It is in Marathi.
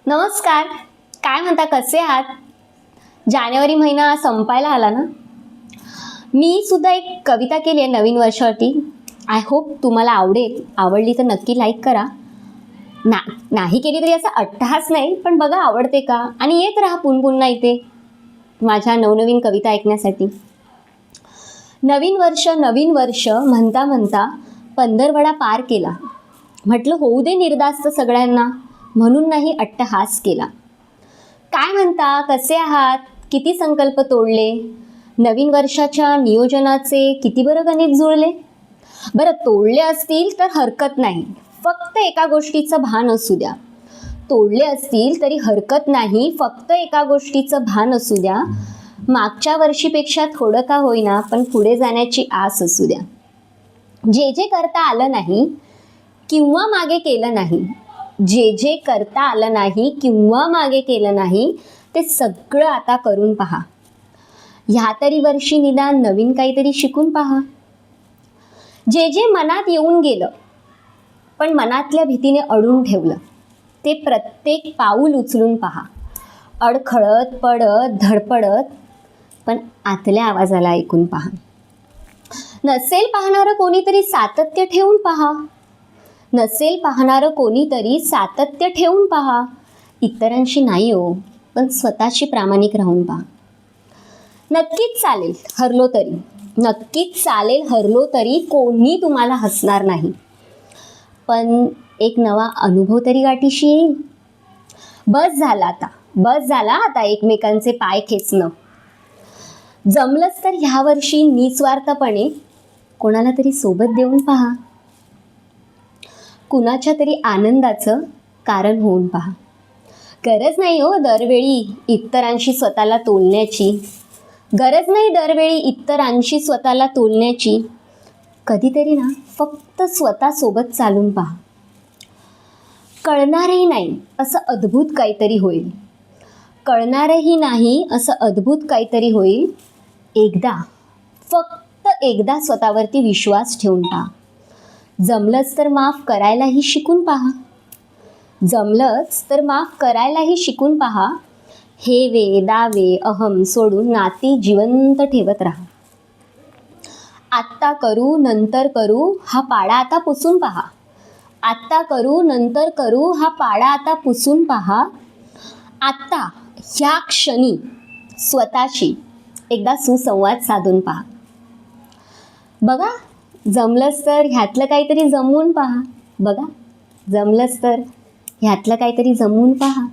नमस्कार. काय म्हणता, कसे आहात? जानेवारी महिना संपायला आला ना. मी सुद्धा एक कविता केली आहे नवीन वर्षावरती. आय होप तुम्हाला आवडेल. आवडली तर नक्की लाईक करा. नाही केली तरी असा अट्टहास नाही, पण बघा आवडते का, आणि येत राहा पुन्हा इथे माझ्या नवनवीन कविता ऐकण्यासाठी. नवीन वर्ष म्हणता म्हणता पंधरवडा पार केला. म्हटलं होऊ दे निर्दास्त सगळ्यांना, म्हणून नाही अट्टहास केला. काय म्हणता, कसे आहात? किती संकल्प तोडले? नवीन वर्षाच्या नियोजनाचे किती बरं गणित जुळले? बरं, तोडले असतील तर हरकत नाही, फक्त एका गोष्टीचं भान असू द्या. तोडले असतील तरी हरकत नाही, फक्त एका गोष्टीचं भान असू द्या. मागच्या वर्षीपेक्षा थोडं का होईना, पण पुढे जाण्याची आस असू द्या. जे जे करता आलं नाही किंवा मागे केलं नाही, जे जे करता आलं नाही किंवा मागे केलं नाही, ते सगळं आता करून पहा. ह्या तरी वर्षी निदान नवीन काहीतरी शिकून पहा. जे जे मनात येऊन गेलं पण मनातल्या भीतीने अडून ठेवलं, ते प्रत्येक पाऊल उचलून पहा. अडखळत पडत धडपडत पण आतल्या आवाजाला ऐकून पहा. नसेल पाहणारं कोणीतरी सातत्य ठेवून पहा. नसेल पाहणारं कोणीतरी सातत्य ठेवून पहा. इतरांशी नाही हो, पण स्वतःशी प्रामाणिक राहून पहा. नक्कीच चालेल हरलो तरी, नक्कीच चालेल हरलो तरी, कोणी तुम्हाला हसणार नाही, पण एक नवा अनुभव तरी गाठीशी येईल. बस झाला आता एकमेकांचे पाय खेचणं. जमलंच तर ह्या वर्षी निस्वार्थपणे कोणाला तरी सोबत देऊन पहा. कुणाच्या तरी आनंदाचं कारण होऊन पहा. गरज नाही हो दरवेळी इतरांशी स्वतःला तोलण्याची. गरज नाही दरवेळी इतरांशी स्वतःला तोलण्याची. कधीतरी ना फक्त स्वतःसोबत चालून पहा. कळणारही नाही असं अद्भुत काहीतरी होईल. कळणारही नाही असं अद्भुत काहीतरी होईल. फक्त एकदा स्वतःवरती विश्वास ठेवून पहा. जमलंच तर माफ करायलाही शिकून पहा. जमलंच तर माफ करायलाही शिकून पहा. हेवे दावे अहम सोडून नाती जिवंत ठेवत राहा. आत्ता करू नंतर करू हा पाडा आता पुसून पहा. आत्ता करू नंतर करू हा पाडा आता पुसून पहा. आत्ता ह्या क्षणी स्वतःशी एकदा सुसंवाद साधून पहा. बघा, जमलंच तर ह्यातलं काहीतरी जमवून पहा. बघा, जमलंच तर ह्यातलं काहीतरी जमवून पहा.